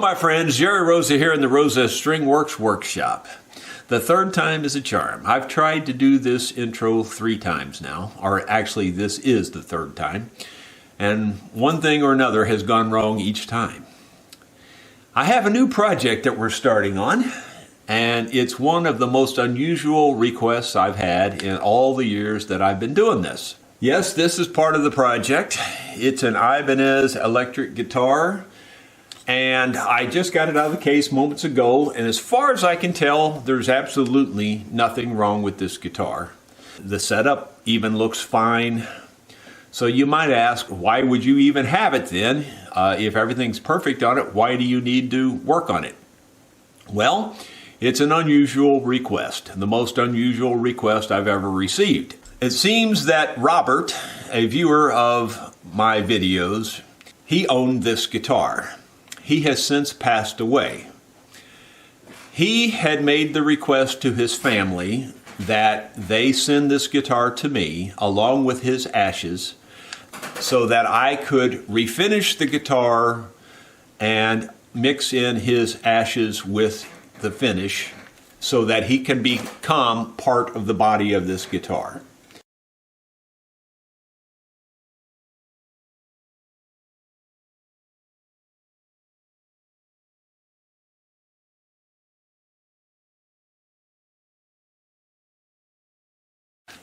my friends, Jerry Rosa here in the Rosa String Works Workshop. The third time is a charm. I've tried to do this intro 3 times now, or actually this is the third time, and one thing or another has gone wrong each time. I have a new project that we're starting on, and it's one of the most unusual requests I've had in all the years that I've been doing this. Yes, this is part of the project. It's an Ibanez electric guitar, and I just got it out of the case moments ago, and as far as I can tell, there's absolutely nothing wrong with this guitar. The setup even looks fine. So you might ask, why would you even have it then? If everything's perfect on it, why do you need to work on it? Well, it's an unusual request, the most unusual request I've ever received. It seems that Robert, a viewer of my videos, he owned this guitar. He has since passed away. He had made the request to his family that they send this guitar to me along with his ashes so that I could refinish the guitar and mix in his ashes with the finish so that he can become part of the body of this guitar.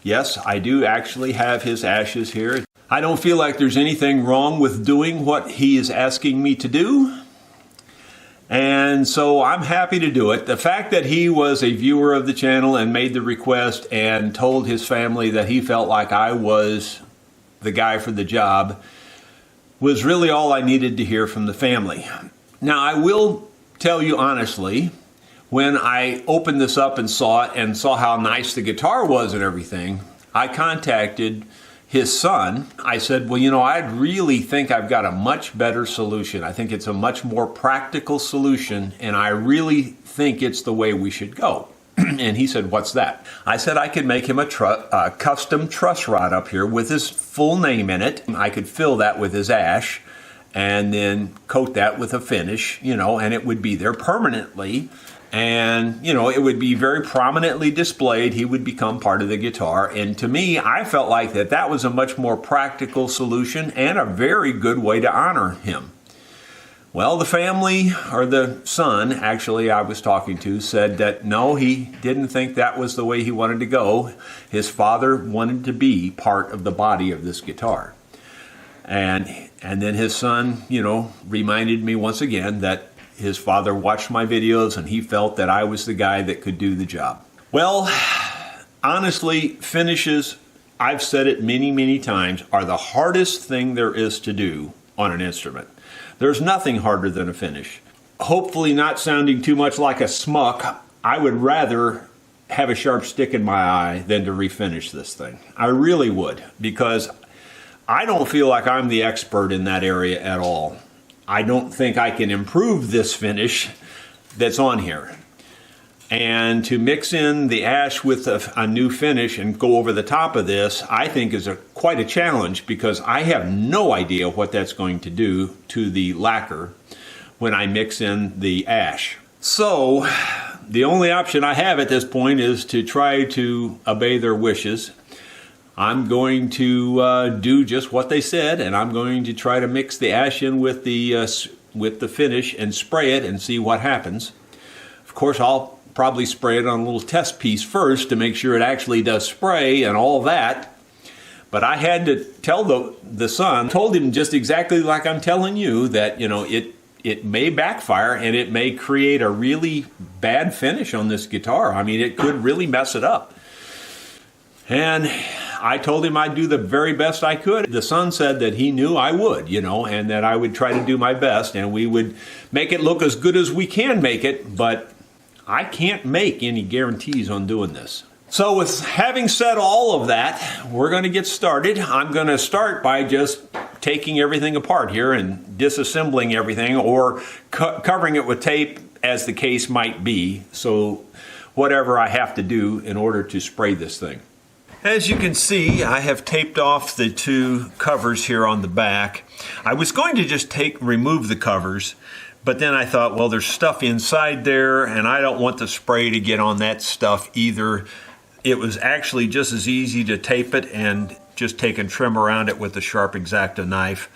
Yes, I do actually have his ashes here. I don't feel like there's anything wrong with doing what he is asking me to do, and so I'm happy to do it. The fact that he was a viewer of the channel and made the request and told his family that he felt like I was the guy for the job was really all I needed to hear from the family. Now, I will tell you honestly, when I opened this up and saw it and saw how nice the guitar was and everything, I contacted his son. I said, well, you know, I really think I've got a much better solution. I think it's a much more practical solution, and I really think it's the way we should go. And he said, what's that? I said I could make him a custom truss rod up here with his full name in it. I could fill that with his ash and then coat that with a finish, you know, and it would be there permanently. And, you know, it would be very prominently displayed. He would become part of the guitar. And to me, I felt like that was a much more practical solution and a very good way to honor him. Well, the family, or the son, actually, I was talking to, said that no, he didn't think that was the way he wanted to go. His father wanted to be part of the body of this guitar. And then his son, you know, reminded me once again that his father watched my videos and he felt that I was the guy that could do the job. Well, honestly, finishes, I've said it many, many times, are the hardest thing there is to do on an instrument. There's nothing harder than a finish. Hopefully not sounding too much like a smuck, I would rather have a sharp stick in my eye than to refinish this thing. I really would, because I don't feel like I'm the expert in that area at all. I don't think I can improve this finish that's on here. And to mix in the ash with a new finish and go over the top of this, I think is quite a challenge, because I have no idea what that's going to do to the lacquer when I mix in the ash. So the only option I have at this point is to try to obey their wishes. I'm going to do just what they said, and I'm going to try to mix the ash in with the finish and spray it and see what happens. Of course, I'll probably spray it on a little test piece first to make sure it actually does spray and all that. But I had to tell the son, told him just exactly like I'm telling you, that, you know, it may backfire and it may create a really bad finish on this guitar. I mean, it could really mess it up. And I told him I'd do the very best I could. The son said that he knew I would, you know, and that I would try to do my best, and we would make it look as good as we can make it, but I can't make any guarantees on doing this. So with having said all of that, we're going to get started. I'm going to start by just taking everything apart here and disassembling everything, or covering it with tape, as the case might be, so whatever I have to do in order to spray this thing. As you can see, I have taped off the 2 covers here on the back. I was going to just remove the covers, But then I thought, well, there's stuff inside there, and I don't want the spray to get on that stuff either. It was actually just as easy to tape it and just take and trim around it with a sharp X-Acto knife.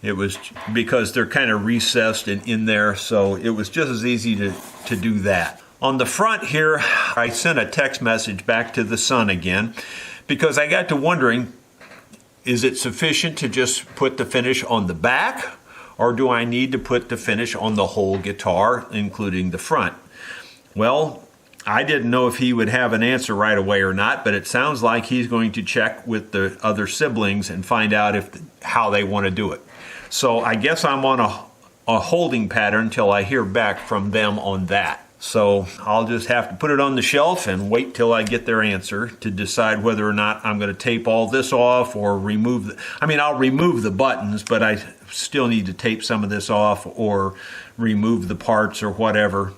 It was because they're kind of recessed and in there, so it was just as easy to do that. On the front here, I sent a text message back to the son again because I got to wondering, is it sufficient to just put the finish on the back, or do I need to put the finish on the whole guitar, including the front? Well, I didn't know if he would have an answer right away or not, but it sounds like he's going to check with the other siblings and find out how they want to do it. So I guess I'm on a holding pattern until I hear back from them on that. So I'll just have to put it on the shelf and wait till I get their answer to decide whether or not I'm going to tape all this off or remove I'll remove the buttons, but I still need to tape some of this off or remove the parts or whatever.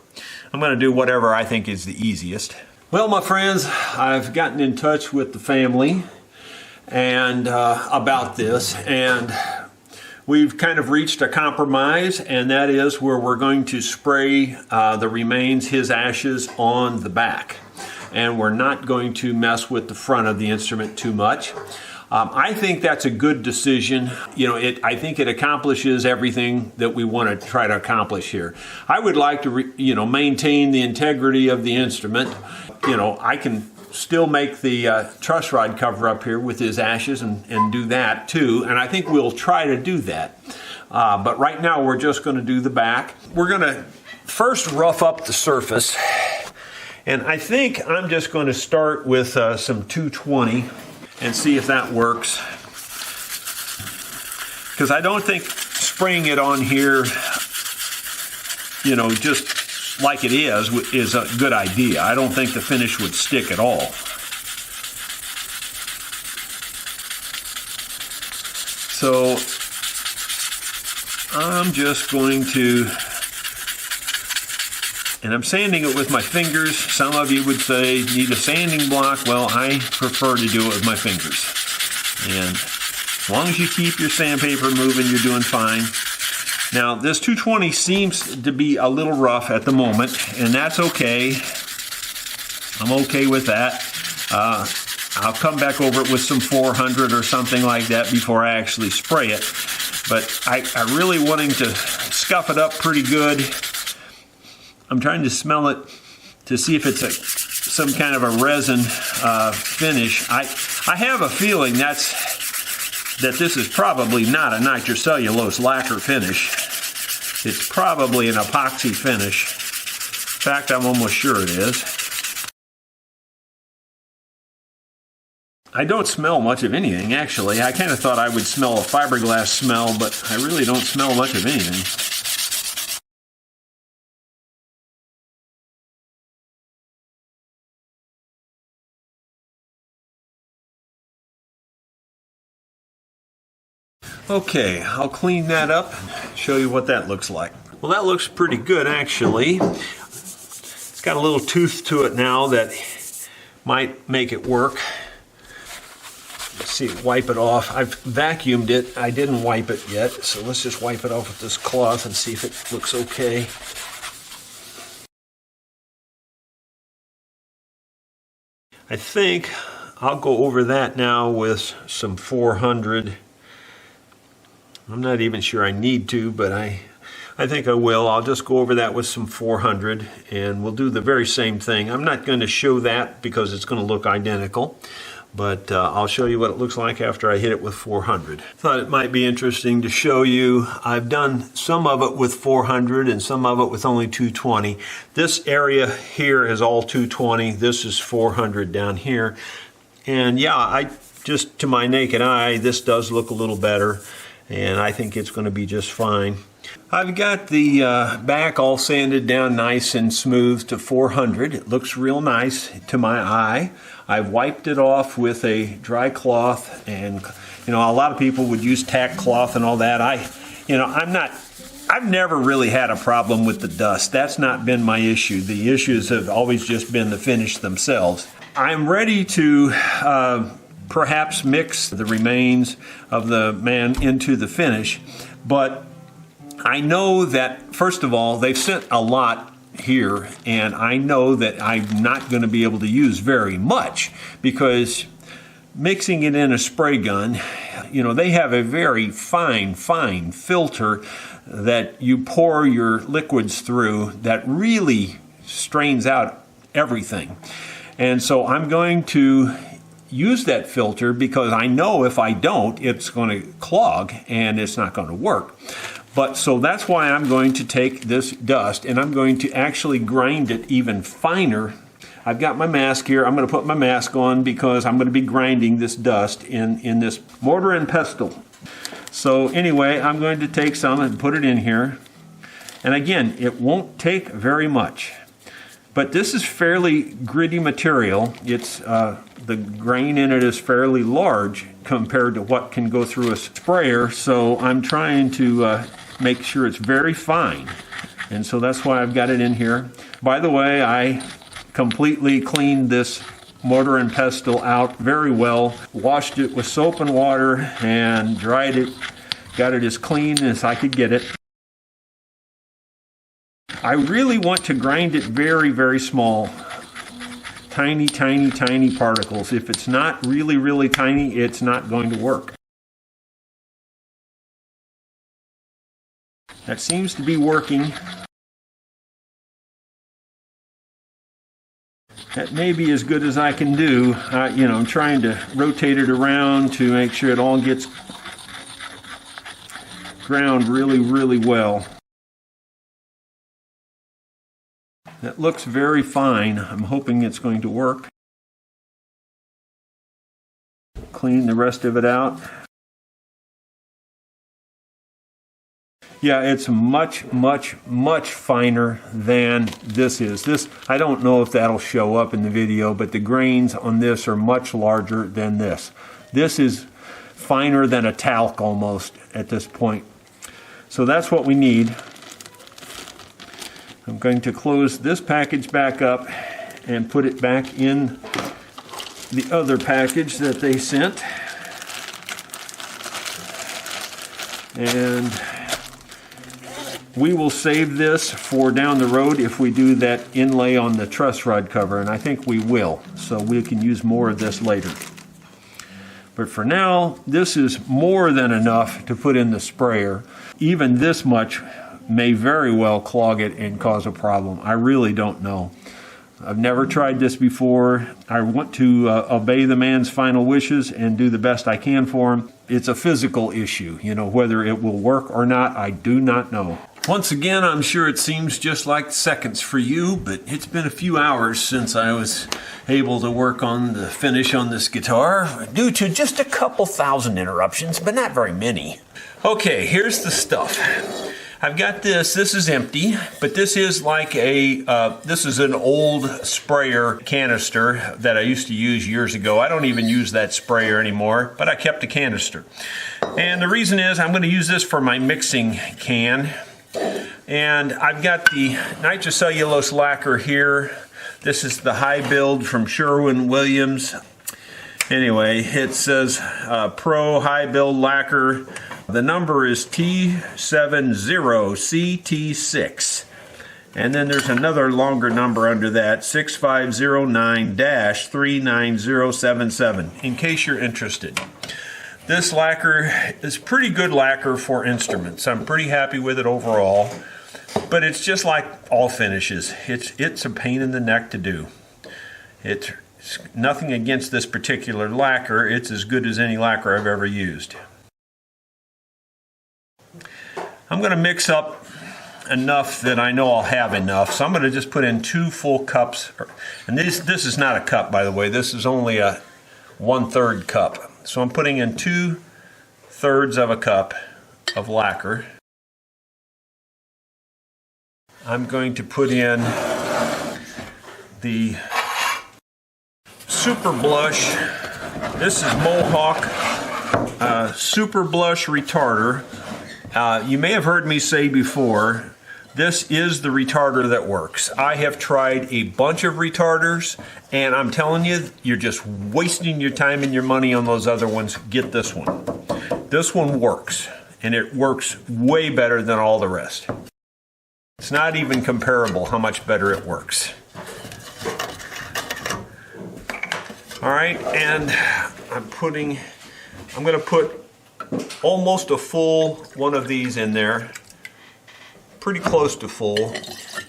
I'm going to do whatever I think is the easiest. Well, my friends, I've gotten in touch with the family and about this, and we've kind of reached a compromise, and that is where we're going to spray the remains, his ashes, on the back. And we're not going to mess with the front of the instrument too much. I think that's a good decision. I think it accomplishes everything that we want to try to accomplish here. I would like to, maintain the integrity of the instrument. I can still make the truss rod cover up here with his ashes and do that too, and I think we'll try to do that. But right now we're just going to do the back. We're going to first rough up the surface, and I think I'm just going to start with some 220 and see if that works, because I don't think spraying it on here, just like it is a good idea. I don't think the finish would stick at all. So I'm just going to, and I'm sanding it with my fingers. Some of you would say need a sanding block. Well, I prefer to do it with my fingers. And as long as you keep your sandpaper moving, you're doing fine. Now, this 220 seems to be a little rough at the moment, and that's okay. I'm okay with that. I'll come back over it with some 400 or something like that before I actually spray it. But I'm really wanting to scuff it up pretty good. I'm trying to smell it to see if it's some kind of a resin finish. I have a feeling that this is probably not a nitrocellulose lacquer finish. It's probably an epoxy finish. In fact, I'm almost sure it is. I don't smell much of anything, actually. I kind of thought I would smell a fiberglass smell, but I really don't smell much of anything. Okay, I'll clean that up and show you what that looks like. Well, that looks pretty good, actually. It's got a little tooth to it now that might make it work. Let's see, wipe it off. I've vacuumed it. I didn't wipe it yet, so let's just wipe it off with this cloth and see if it looks okay. I think I'll go over that now with some 400. I'm not even sure I need to, but I think I will. I'll just go over that with some 400, and we'll do the very same thing. I'm not going to show that because it's going to look identical, but I'll show you what it looks like after I hit it with 400. Thought it might be interesting to show you. I've done some of it with 400 and some of it with only 220. This area here is all 220. This is 400 down here. And yeah, just to my naked eye, this does look a little better, and I think it's going to be just fine. I've got the back all sanded down nice and smooth to 400. It looks real nice to my eye. I've wiped it off with a dry cloth, and a lot of people would use tack cloth and all that. I've never really had a problem with the dust. That's not been my issue. The issues have always just been the finish themselves. I'm ready to perhaps mix the remains of the man into the finish, but I know that, first of all, they've sent a lot here, and I know that I'm not going to be able to use very much because mixing it in a spray gun, you know, they have a very fine filter that you pour your liquids through that really strains out everything. And so I'm going to use that filter because I know if I don't, it's going to clog and it's not going to work. But so that's why I'm going to take this dust and I'm going to actually grind it even finer. I've got my mask here. I'm going to put my mask on because I'm going to be grinding this dust in this mortar and pestle. So anyway, I'm going to take some and put it in here. And again, it won't take very much. But this is fairly gritty material. It's the grain in it is fairly large compared to what can go through a sprayer. So I'm trying to make sure it's very fine. And so that's why I've got it in here. By the way, I completely cleaned this mortar and pestle out very well. Washed it with soap and water and dried it. Got it as clean as I could get it. I really want to grind it very small. Tiny particles. If it's not really tiny, it's not going to work. That seems to be working. That may be as good as I can do. You know, I'm trying to rotate it around to make sure it all gets ground really well. That looks very fine. I'm hoping it's going to work. Clean the rest of it out. Yeah, it's much finer than this is. This, I don't know if that'll show up in the video, but the grains on this are much larger than this. This is finer than a talc almost at this point. So that's what we need. I'm going to close this package back up and put it back in the other package that they sent. And we will save this for down the road if we do that inlay on the truss rod cover, and I think we will, so we can use more of this later. But for now, this is more than enough to put in the sprayer. Even this much may very well clog it and cause a problem. I really don't know. I've never tried this before. I want to obey the man's final wishes and do the best I can for him. It's a physical issue. You know, whether it will work or not, I do not know. Once again, I'm sure it seems just like seconds for you, but it's been a few hours since I was able to work on the finish on this guitar due to just a couple thousand interruptions, but not very many. Okay, here's the stuff. I've got this is empty, but this is like this is an old sprayer canister that I used to use years ago. I don't even use that sprayer anymore, but I kept the canister. And the reason is I'm going to use this for my mixing can. And I've got the nitrocellulose lacquer here. This is the high build from Sherwin-Williams. Anyway, it says Pro High Build Lacquer. The number is T70CT6. And then there's another longer number under that, 6509-39077, in case you're interested. This lacquer is pretty good lacquer for instruments. I'm pretty happy with it overall. But it's just like all finishes. It's a pain in the neck to do. It's nothing against this particular lacquer. It's as good as any lacquer I've ever used. I'm going to mix up enough that I know I'll have enough. So I'm going to just put in 2 full cups. And this is not a cup, by the way. This is only a 1/3 cup. So I'm putting in 2/3 of a cup of lacquer. I'm going to put in the Super Blush. This is Mohawk Super Blush Retarder. You may have heard me say before, this is the retarder that works. I have tried a bunch of retarders, and I'm telling you, you're just wasting your time and your money on those other ones. Get this one. This one works. and it works way better than all the rest. It's not even comparable how much better it works. All right, and I'm going to put almost a full one of these in there, pretty close to full.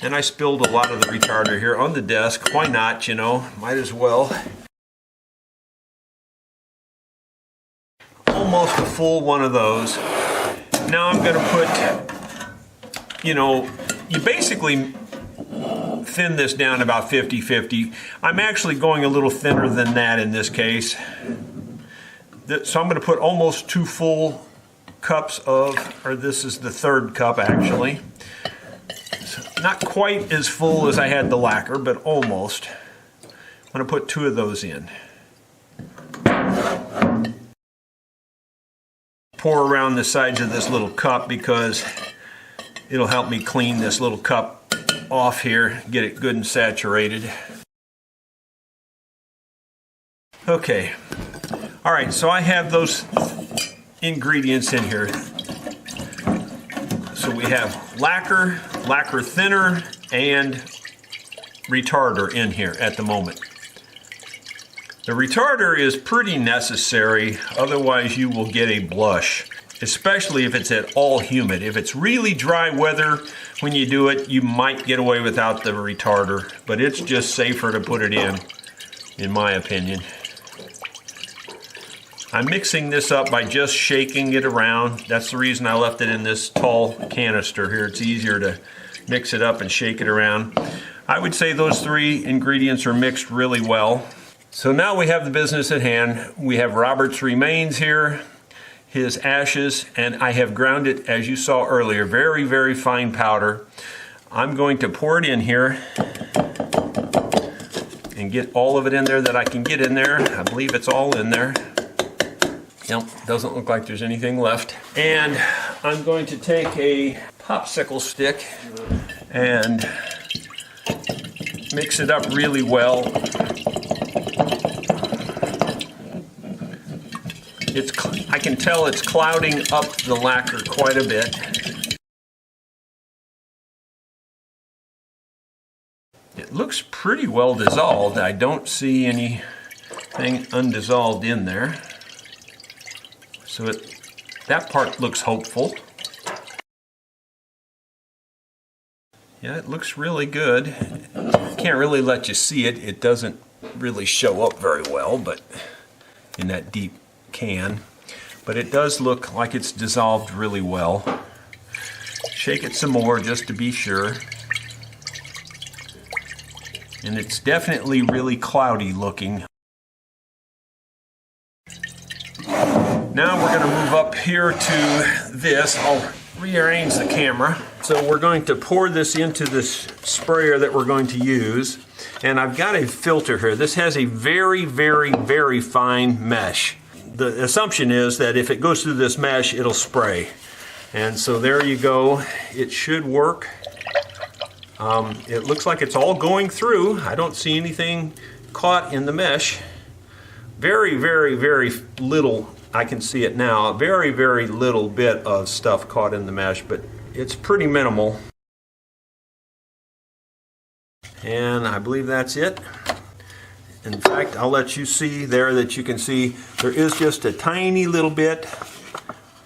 And I spilled a lot of the retarder here on the desk. Why not, you know, might as well. Almost a full one of those. Now I'm going to put, you know, you basically thin this down about 50-50. I'm actually going a little thinner than that in this case. So I'm going to put almost 2 full cups of, or this is the 3rd cup actually. So not quite as full as I had the lacquer, but almost. I'm going to put 2 of those in. Pour around the sides of this little cup because it'll help me clean this little cup off here, get it good and saturated. Okay, all right, so I have those ingredients in here. So we have lacquer, lacquer thinner, and retarder in here at the moment. The retarder is pretty necessary, otherwise you will get a blush, especially if it's at all humid. If it's really dry weather when you do it, you might get away without the retarder, but it's just safer to put it in my opinion. I'm mixing this up by just shaking it around. That's the reason I left it in this tall canister here. It's easier to mix it up and shake it around. I would say those 3 ingredients are mixed really well. So now we have the business at hand. We have Robert's remains here, his ashes, and I have ground it, as you saw earlier, very, very fine powder. I'm going to pour it in here and get all of it in there that I can get in there. I believe it's all in there. Yep, doesn't look like there's anything left. And I'm going to take a popsicle stick and mix it up really well. I can tell it's clouding up the lacquer quite a bit. It looks pretty well dissolved. I don't see anything undissolved in there. So that part looks hopeful. Yeah, it looks really good. Can't really let you see it. It doesn't really show up very well, but in that deep can. But it does look like it's dissolved really well. Shake it some more just to be sure. And it's definitely really cloudy looking. Now we're going to move up here to this. I'll rearrange the camera. So we're going to pour this into this sprayer that we're going to use. And I've got a filter here. This has a very, very, very fine mesh. The assumption is that if it goes through this mesh, it'll spray. And so there you go. It should work. It looks like it's all going through. I don't see anything caught in the mesh. Very, very, very little. I can see it now. Very, very little bit of stuff caught in the mesh, but it's pretty minimal. And I believe that's it. In fact, I'll let you see there that you can see there is just a tiny little bit,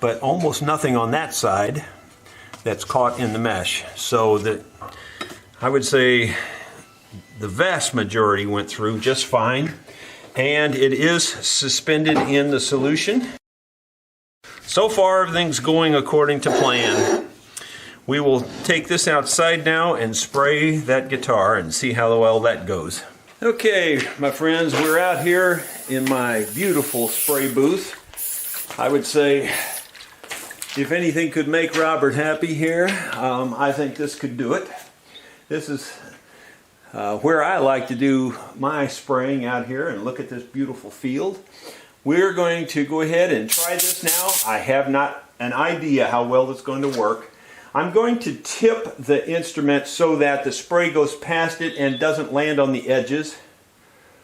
but almost nothing on that side that's caught in the mesh. So I would say the vast majority went through just fine. And it is suspended in the solution. So far, everything's going according to plan. We will take this outside now and spray that guitar and see how well that goes. Okay, my friends, we're out here in my beautiful spray booth. I would say if anything could make Robert happy here, I think this could do it. This is where I like to do my spraying out here and look at this beautiful field. We're going to go ahead and try this now. I have not an idea how well it's going to work. I'm going to tip the instrument so that the spray goes past it and doesn't land on the edges.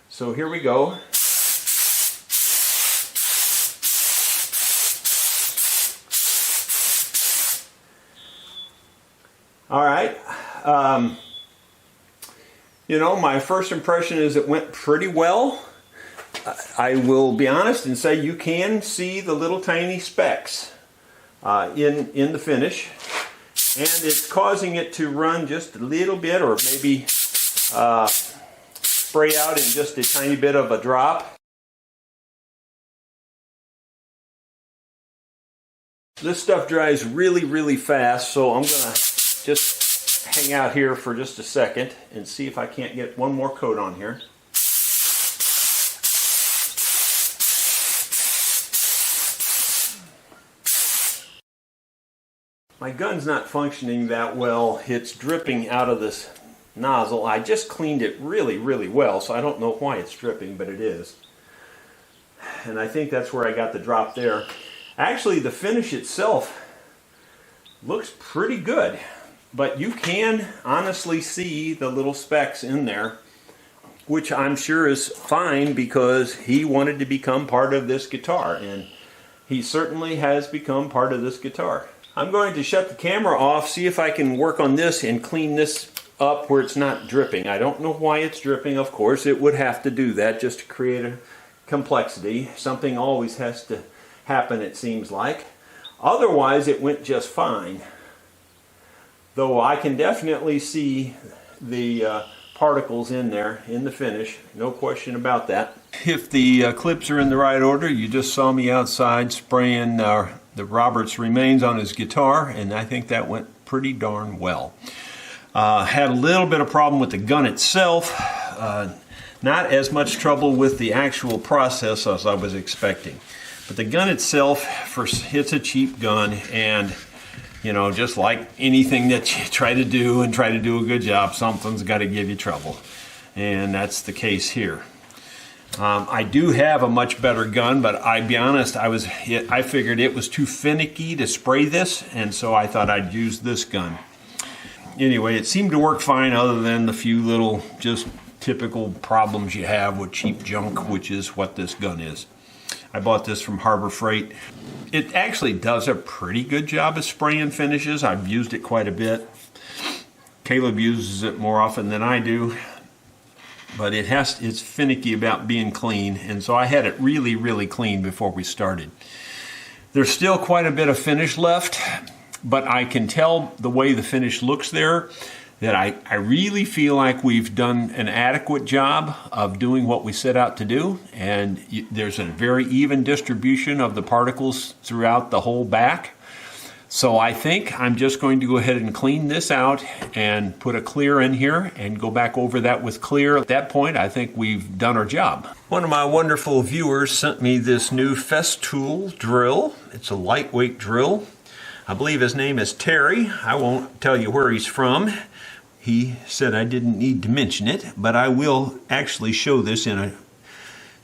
So here we go. All right. You know, my first impression is it went pretty well. I will be honest and say you can see the little tiny specks in the finish, and it's causing it to run just a little bit, or maybe spray out in just a tiny bit of a drop. This stuff dries really, really fast, so I'm gonna just hang out here for just a second and see if I can't get one more coat on here. My gun's not functioning that well. It's dripping out of this nozzle. I just cleaned it really, really well, so I don't know why it's dripping, but it is. And I think that's where I got the drop there. Actually, the finish itself looks pretty good, but you can honestly see the little specks in there, which I'm sure is fine because he wanted to become part of this guitar, and he certainly has become part of this guitar. I'm going to shut the camera off, see if I can work on this and clean this up where it's not dripping. I don't know why it's dripping. Of course, it would have to do that just to create a complexity. Something always has to happen, it seems like. Otherwise, it went just fine. Though I can definitely see the particles in there in the finish, no question about that. If the clips are in the right order, you just saw me outside spraying the Roberts remains on his guitar, and I think that went pretty darn well. Had a little bit of problem with the gun itself, not as much trouble with the actual process as I was expecting. But the gun itself, it's a cheap gun, and you know, just like anything that you try to do and try to do a good job, something's got to give you trouble, and that's the case here. I do have a much better gun, but I'll be honest, I figured it was too finicky to spray this, and so I thought I'd use this gun. Anyway, it seemed to work fine other than the few little just typical problems you have with cheap junk, which is what this gun is. I bought this from Harbor Freight. It actually does a pretty good job of spraying finishes. I've used it quite a bit. Caleb uses it more often than I do. But it's finicky about being clean, and so I had it really, really clean before we started. There's still quite a bit of finish left, but I can tell the way the finish looks there that I really feel like we've done an adequate job of doing what we set out to do, and there's a very even distribution of the particles throughout the whole back. So I think I'm just going to go ahead and clean this out and put a clear in here and go back over that with clear. At that point, I think we've done our job. One of my wonderful viewers sent me this new Festool drill. It's a lightweight drill. I believe his name is Terry. I won't tell you where he's from. He said I didn't need to mention it, but I will actually show this in a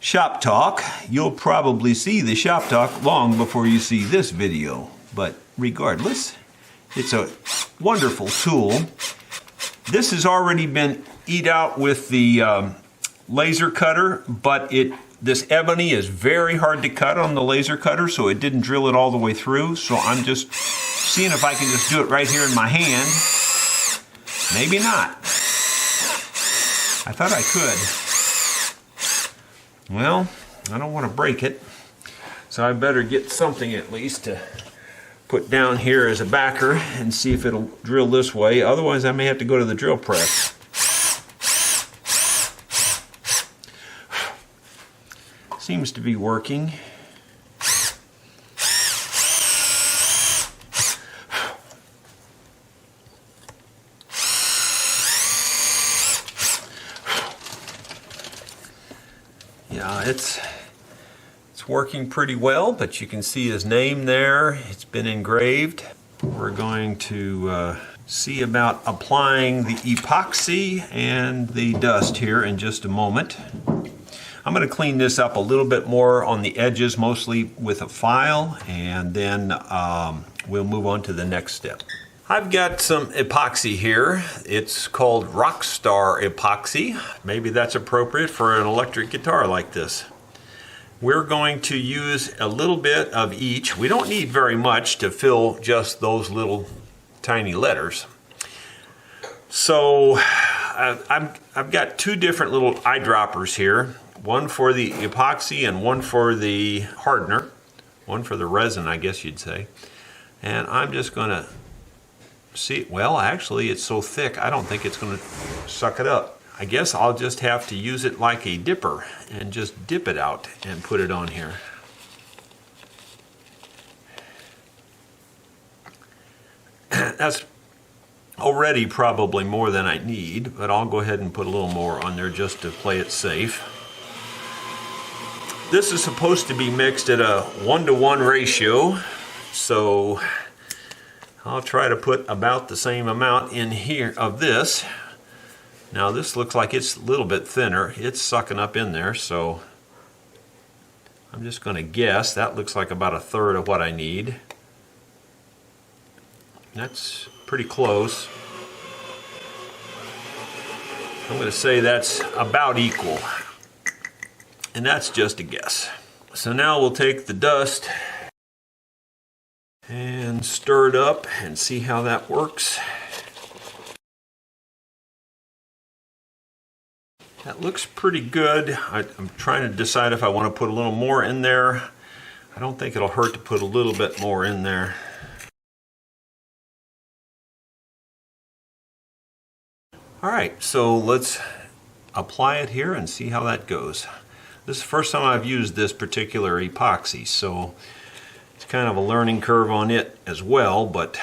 shop talk. You'll probably see the shop talk long before you see this video. But regardless, it's a wonderful tool. This has already been eat out with the laser cutter, but this ebony is very hard to cut on the laser cutter, so it didn't drill it all the way through. So I'm just seeing if I can just do it right here in my hand. Maybe not. I thought I could. Well, I don't want to break it, so I better get something at least to put down here as a backer and see if it'll drill this way. Otherwise, I may have to go to the drill press. Seems to be working. Yeah, it's working pretty well, but you can see his name there. It's been engraved. We're going to see about applying the epoxy and the dust here in just a moment. I'm going to clean this up a little bit more on the edges, mostly with a file, and then we'll move on to the next step. I've got some epoxy here. It's called Rockstar epoxy. Maybe that's appropriate for an electric guitar like this. We're going to use a little bit of each. We don't need very much to fill just those little tiny letters. So I've got two different little eyedroppers here, one for the epoxy and one for the hardener, one for the resin, I guess you'd say. And I'm just going to see, well, actually it's so thick I don't think it's going to suck it up. I guess I'll just have to use it like a dipper and just dip it out and put it on here. That's already probably more than I need, but I'll go ahead and put a little more on there just to play it safe. This is supposed to be mixed at a 1-to-1 ratio, so I'll try to put about the same amount in here of this. Now this looks like it's a little bit thinner. It's sucking up in there, so I'm just going to guess. That looks like about 1/3 of what I need. That's pretty close. I'm going to say that's about equal. And that's just a guess. So now we'll take the dust and stir it up and see how that works. That looks pretty good. I'm trying to decide if I want to put a little more in there. I don't think it'll hurt to put a little bit more in there. All right, so let's apply it here and see how that goes. This is the first time I've used this particular epoxy, so it's kind of a learning curve on it as well, but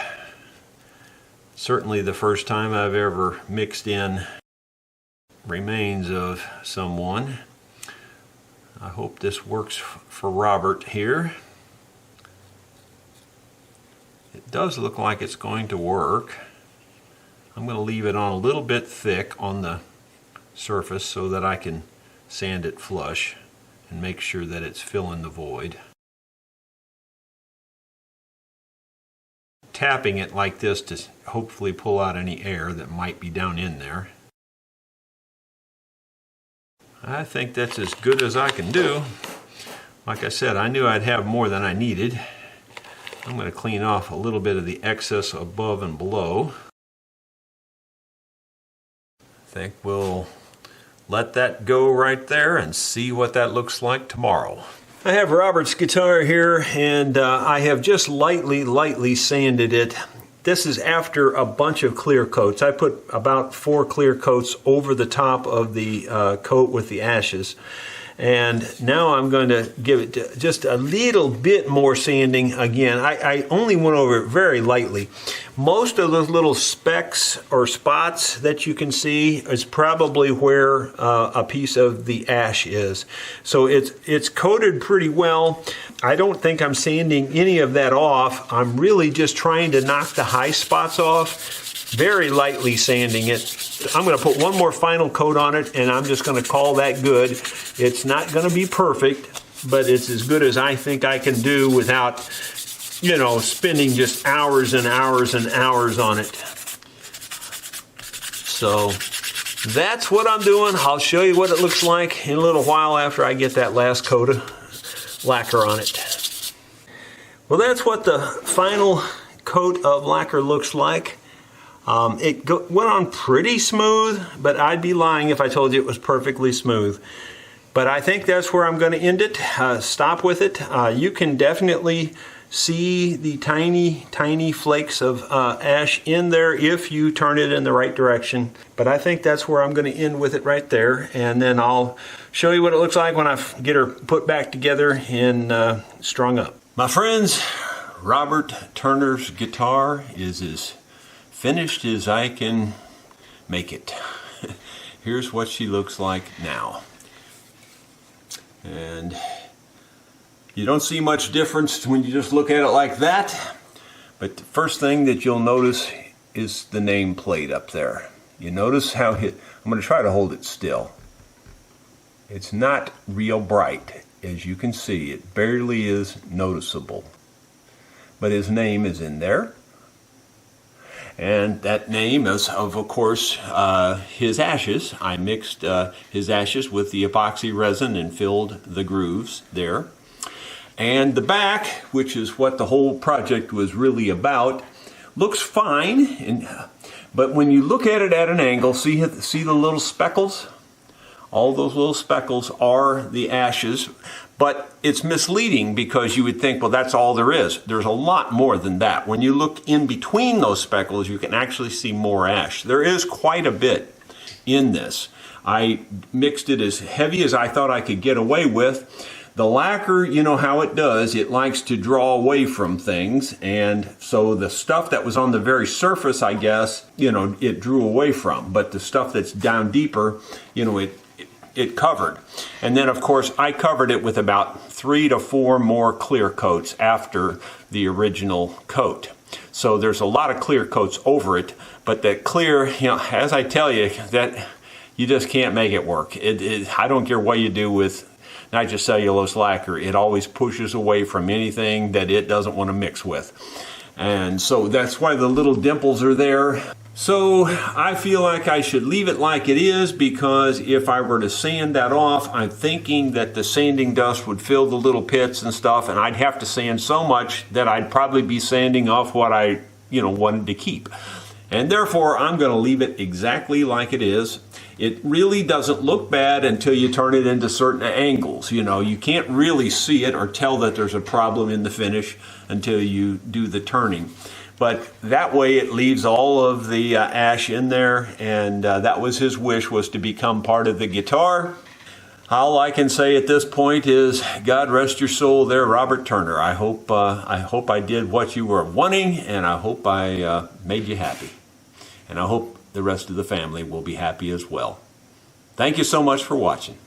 certainly the first time I've ever mixed in remains of someone. I hope this works for Robert here. It does look like it's going to work. I'm going to leave it on a little bit thick on the surface so that I can sand it flush and make sure that it's filling the void. Tapping it like this to hopefully pull out any air that might be down in there. I think that's as good as I can do. Like I said, I knew I'd have more than I needed. I'm going to clean off a little bit of the excess above and below. I think we'll let that go right there and see what that looks like tomorrow. I have Robert's guitar here, and I have just lightly sanded it. This is after a bunch of clear coats. I put about 4 clear coats over the top of the coat with the ashes. And now I'm going to give it just a little bit more sanding again. I only went over it very lightly. Most of those little specks or spots that you can see is probably where a piece of the ash is. So it's coated pretty well. I don't think I'm sanding any of that off. I'm really just trying to knock the high spots off. Very lightly sanding it. I'm going to put one more final coat on it, and I'm just going to call that good. It's not going to be perfect, but it's as good as I think I can do without, you know, spending just hours and hours and hours on it. So that's what I'm doing. I'll show you what it looks like in a little while after I get that last coat of lacquer on it. Well, that's what the final coat of lacquer looks like. It went on pretty smooth, but I'd be lying if I told you it was perfectly smooth. But I think that's where I'm going to end it. Stop with it. You can definitely see the tiny flakes of ash in there if you turn it in the right direction. But I think that's where I'm going to end with it right there. And then I'll show you what it looks like when I get her put back together and strung up. My friends, Robert Turner's guitar is as finished as I can make it. Here's what she looks like now. And you don't see much difference when you just look at it like that. But the first thing that you'll notice is the name plate up there. You notice how I'm going to try to hold it still. It's not real bright. As you can see, it barely is noticeable. But his name is in there. And that name is, of course, his ashes. I mixed his ashes with the epoxy resin and filled the grooves there. And the back, which is what the whole project was really about, looks fine. And But when you look at it at an angle, see the little speckles? All those little speckles are the ashes, but it's misleading because you would think, well, that's all there is. There's a lot more than that. When you look in between those speckles, you can actually see more ash. There is quite a bit in this. I mixed it as heavy as I thought I could get away with. The lacquer, you know how it does, it likes to draw away from things, and so the stuff that was on the very surface, I guess, it drew away from, but the stuff that's down deeper, it covered. And then, of course, I covered it with about 3 to 4 more clear coats after the original coat. So there's a lot of clear coats over it, but that clear, as I tell you, that you just can't make it work. I don't care what you do with nitrocellulose lacquer. It always pushes away from anything that it doesn't want to mix with. And so that's why the little dimples are there. So I feel like I should leave it like it is, because if I were to sand that off, I'm thinking that the sanding dust would fill the little pits and stuff, and I'd have to sand so much that I'd probably be sanding off what I wanted to keep. And therefore, I'm going to leave it exactly like it is. It really doesn't look bad until you turn it into certain angles. You can't really see it or tell that there's a problem in the finish until you do the turning. But that way it leaves all of the ash in there, and that was his wish, was to become part of the guitar. All I can say at this point is, God rest your soul there, Robert Turner. I hope I did what you were wanting, and I hope I made you happy. And I hope the rest of the family will be happy as well. Thank you so much for watching.